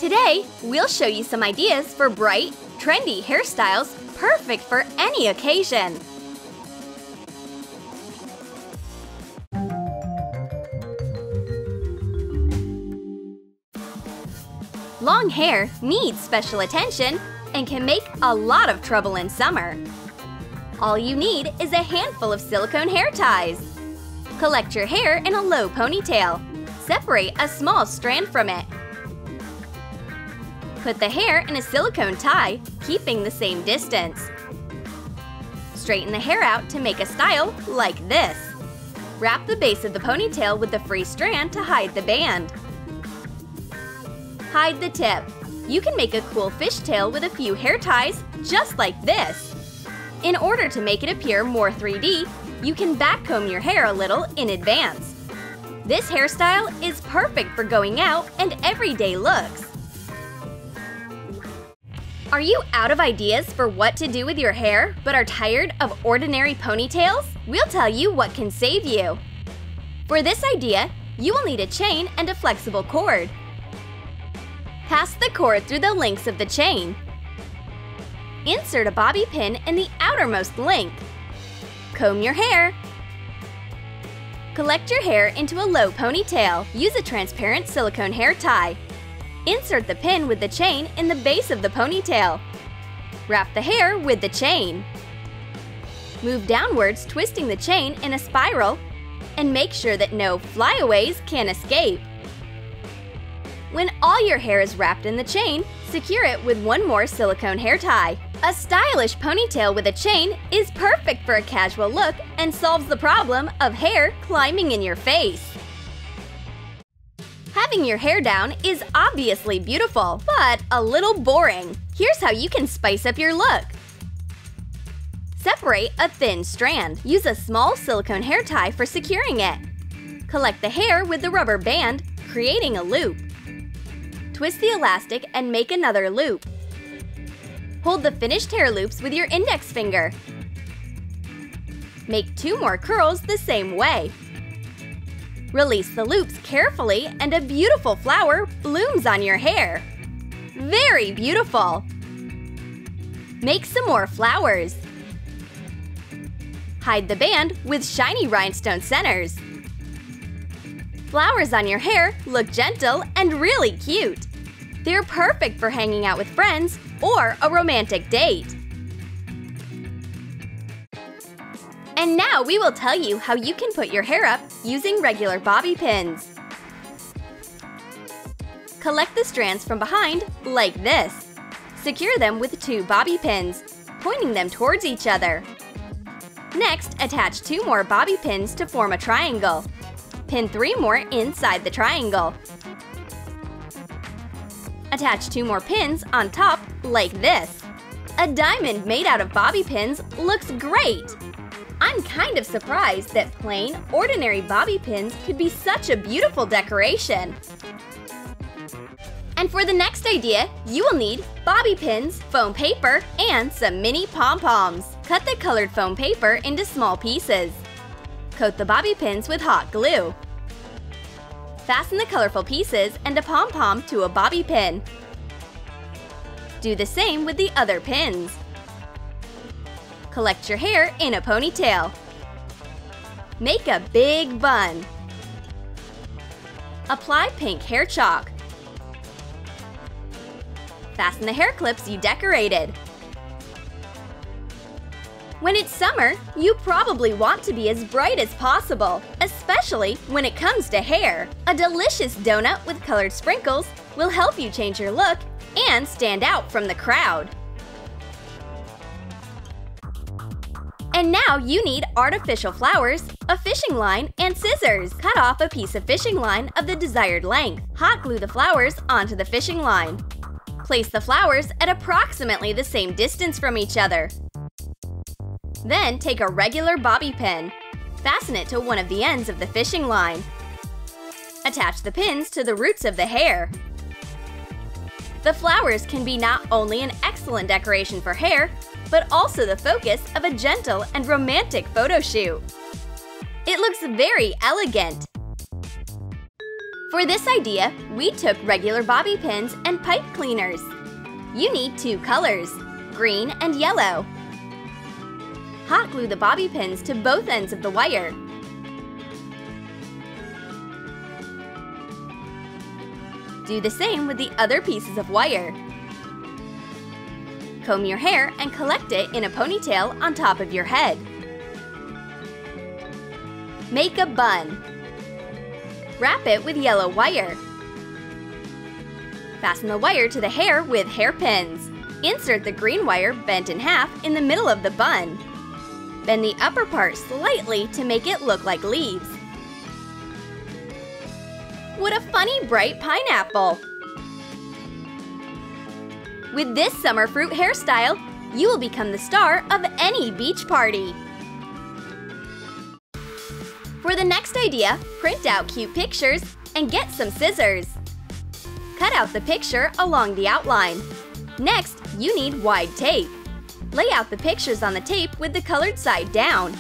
Today, we'll show you some ideas for bright, trendy hairstyles perfect for any occasion. Long hair needs special attention and can make a lot of trouble in summer. All you need is a handful of silicone hair ties. Collect your hair in a low ponytail. Separate a small strand from it. Put the hair in a silicone tie, keeping the same distance. Straighten the hair out to make a style like this. Wrap the base of the ponytail with the free strand to hide the band. Hide the tip. You can make a cool fishtail with a few hair ties, just like this. In order to make it appear more 3D, you can backcomb your hair a little in advance. This hairstyle is perfect for going out and everyday looks. Are you out of ideas for what to do with your hair but are tired of ordinary ponytails? We'll tell you what can save you. For this idea, you will need a chain and a flexible cord. Pass the cord through the links of the chain. Insert a bobby pin in the outermost link. Comb your hair. Collect your hair into a low ponytail. Use a transparent silicone hair tie. Insert the pin with the chain in the base of the ponytail. Wrap the hair with the chain. Move downwards, twisting the chain in a spiral, and make sure that no flyaways can escape. When all your hair is wrapped in the chain, secure it with one more silicone hair tie. A stylish ponytail with a chain is perfect for a casual look and solves the problem of hair climbing in your face. Having your hair down is obviously beautiful, but a little boring. Here's how you can spice up your look. Separate a thin strand. Use a small silicone hair tie for securing it. Collect the hair with the rubber band, creating a loop. Twist the elastic and make another loop. Hold the finished hair loops with your index finger. Make 2 more curls the same way. Release the loops carefully and a beautiful flower blooms on your hair. Very beautiful! Make some more flowers. Hide the band with shiny rhinestone centers. Flowers on your hair look gentle and really cute. They're perfect for hanging out with friends or a romantic date. And now we will tell you how you can put your hair up using regular bobby pins. Collect the strands from behind like this. Secure them with 2 bobby pins, pointing them towards each other. Next, attach 2 more bobby pins to form a triangle. Pin 3 more inside the triangle. Attach 2 more pins on top like this. A diamond made out of bobby pins looks great! I'm kind of surprised that plain, ordinary bobby pins could be such a beautiful decoration. And for the next idea, you will need bobby pins, foam paper, and some mini pom-poms. Cut the colored foam paper into small pieces. Coat the bobby pins with hot glue. Fasten the colorful pieces and a pom-pom to a bobby pin. Do the same with the other pins. Collect your hair in a ponytail. Make a big bun. Apply pink hair chalk. Fasten the hair clips you decorated. When it's summer, you probably want to be as bright as possible, especially when it comes to hair. A delicious donut with colored sprinkles will help you change your look and stand out from the crowd. And now you need artificial flowers, a fishing line, and scissors. Cut off a piece of fishing line of the desired length. Hot glue the flowers onto the fishing line. Place the flowers at approximately the same distance from each other. Then take a regular bobby pin. Fasten it to one of the ends of the fishing line. Attach the pins to the roots of the hair. The flowers can be not only an excellent decoration for hair, but also the focus of a gentle and romantic photo shoot. It looks very elegant. For this idea, we took regular bobby pins and pipe cleaners. You need 2 colors, green and yellow. Hot glue the bobby pins to both ends of the wire. Do the same with the other pieces of wire. Comb your hair and collect it in a ponytail on top of your head. Make a bun. Wrap it with yellow wire. Fasten the wire to the hair with hairpins. Insert the green wire bent in half in the middle of the bun. Bend the upper part slightly to make it look like leaves. What a funny bright pineapple! With this summer fruit hairstyle, you will become the star of any beach party. For the next idea, print out cute pictures and get some scissors. Cut out the picture along the outline. Next, you need wide tape. Lay out the pictures on the tape with the colored side down.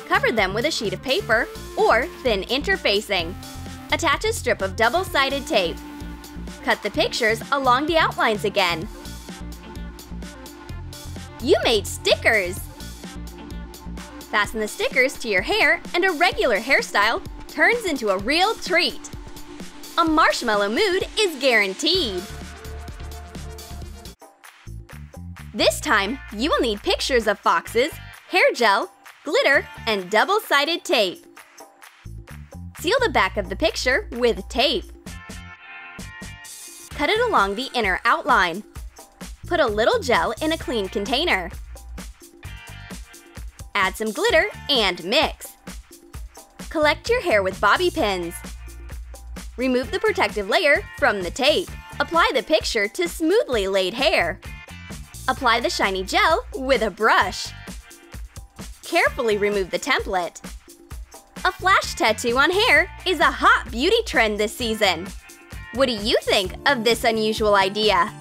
Cover them with a sheet of paper or thin interfacing. Attach a strip of double-sided tape. Cut the pictures along the outlines again. You made stickers! Fasten the stickers to your hair and a regular hairstyle turns into a real treat. A marshmallow mood is guaranteed. This time, you will need pictures of foxes, hair gel, glitter, and double-sided tape. Seal the back of the picture with tape. Cut it along the inner outline. Put a little gel in a clean container. Add some glitter and mix. Collect your hair with bobby pins. Remove the protective layer from the tape. Apply the picture to smoothly laid hair. Apply the shiny gel with a brush. Carefully remove the template. A flash tattoo on hair is a hot beauty trend this season. What do you think of this unusual idea?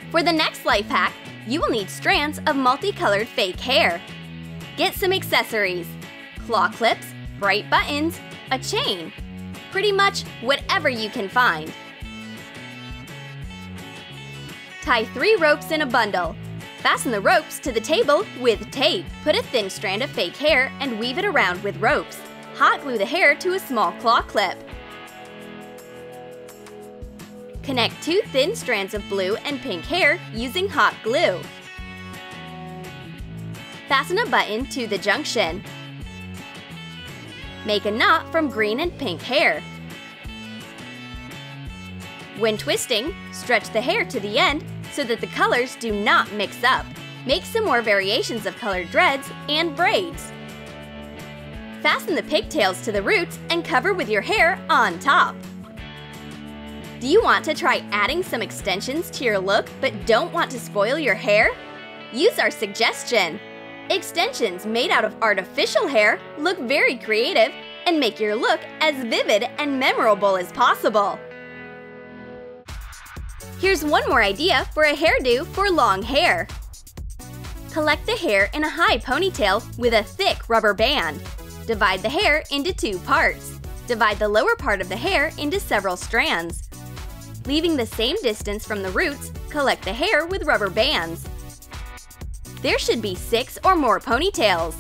For the next life hack, you will need strands of multicolored fake hair. Get some accessories: claw clips, bright buttons, a chain. Pretty much whatever you can find. Tie 3 ropes in a bundle. Fasten the ropes to the table with tape. Put a thin strand of fake hair and weave it around with ropes. Hot glue the hair to a small claw clip. Connect 2 thin strands of blue and pink hair using hot glue. Fasten a button to the junction. Make a knot from green and pink hair. When twisting, stretch the hair to the end so that the colors do not mix up. Make some more variations of colored dreads and braids. Fasten the pigtails to the roots and cover with your hair on top. Do you want to try adding some extensions to your look but don't want to spoil your hair? Use our suggestion! Extensions made out of artificial hair look very creative and make your look as vivid and memorable as possible. Here's one more idea for a hairdo for long hair. Collect the hair in a high ponytail with a thick rubber band. Divide the hair into 2 parts. Divide the lower part of the hair into several strands. Leaving the same distance from the roots, collect the hair with rubber bands. There should be 6 or more ponytails.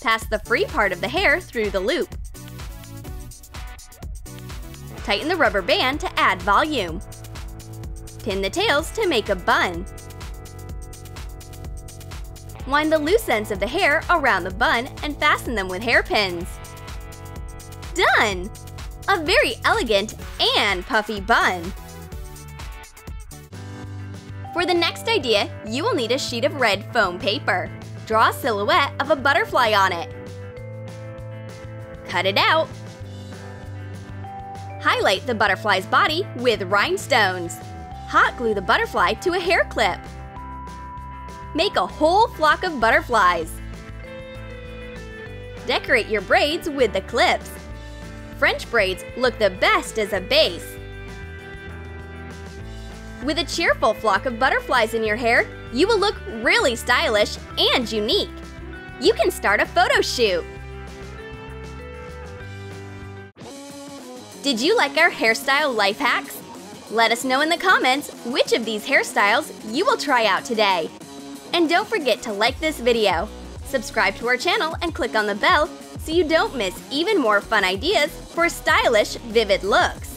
Pass the free part of the hair through the loop. Tighten the rubber band to add volume. Pin the tails to make a bun. Wind the loose ends of the hair around the bun and fasten them with hairpins. Done! A very elegant and puffy bun. For the next idea, you will need a sheet of red foam paper. Draw a silhouette of a butterfly on it. Cut it out. Highlight the butterfly's body with rhinestones. Hot glue the butterfly to a hair clip. Make a whole flock of butterflies. Decorate your braids with the clips. French braids look the best as a base. With a cheerful flock of butterflies in your hair, you will look really stylish and unique. you can start a photo shoot! Did you like our hairstyle life hacks? Let us know in the comments which of these hairstyles you will try out today. And don't forget to like this video, subscribe to our channel and click on the bell so you don't miss even more fun ideas for stylish, vivid looks.